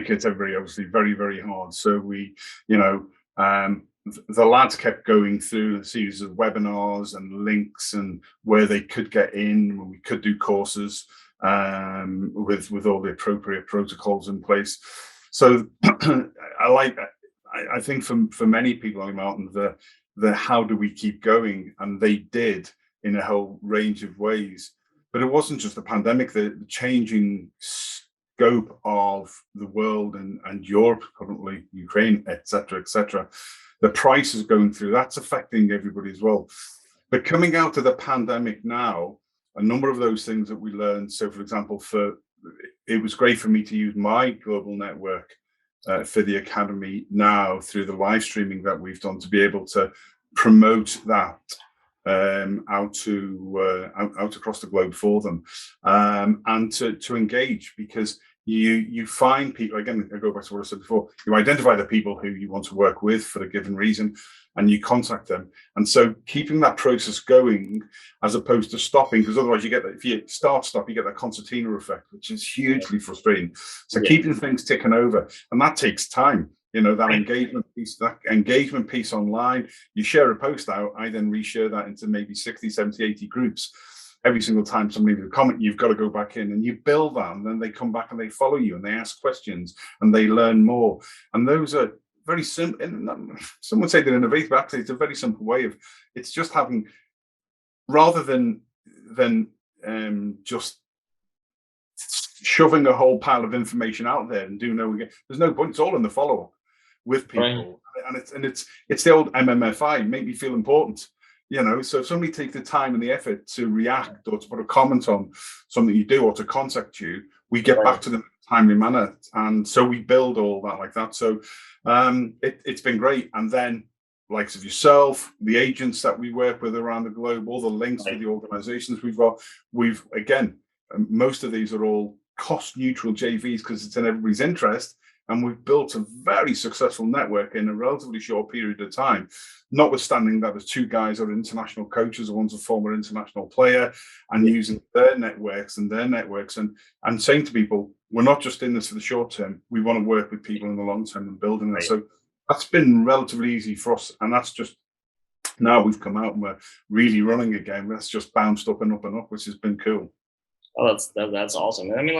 hit everybody obviously very, very hard. So we, the lads kept going through a series of webinars and links and where they could get in. We could do courses with all the appropriate protocols in place. So I think for many people, Martin, the how do we keep going? And they did in a whole range of ways. But it wasn't just the pandemic, the changing scope of the world and Europe currently, Ukraine, etc., etc. The prices going through, that's affecting everybody as well. But coming out of the pandemic now, a number of those things that we learned. So, for example, it was great for me to use my global network for the academy now through the live streaming that we've done to be able to promote that out across the globe for them, and to engage, because you find people, again, I go back to what I said before, you identify the people who you want to work with for a given reason, and you contact them. And so keeping that process going as opposed to stopping, because otherwise you get that, if you stop, you get that concertina effect, which is hugely frustrating. So keeping things ticking over, and that takes time. That engagement piece online, you share a post out, I then reshare that into maybe 60, 70, 80 groups. Every single time somebody leaves a comment, you've got to go back in and you build that, and then they come back and they follow you and they ask questions and they learn more. And those are very simple. Some would say they're innovative, but actually it's a very simple way of, it's just having, rather than just shoving a whole pile of information out there and there's no point. It's all in the follow-up with people, right. and it's the old MMFI, make me feel important. So if somebody takes the time and the effort to react or to put a comment on something you do or to contact you, we get back to them in a timely manner. And so we build all that like that. So it's been great. And then likes of yourself, the agents that we work with around the globe, all the links to the organizations we've got, again, most of these are all cost neutral JVs because it's in everybody's interest. And we've built a very successful network in a relatively short period of time, notwithstanding that there's two guys that are international coaches, one's a former international player, and using their networks and saying to people, we're not just in this for the short term, we want to work with people in the long term and building it. So that's been relatively easy for us. And that's just, now we've come out and we're really running again. That's just bounced up and up and up, which has been cool. Oh, that's awesome. I mean,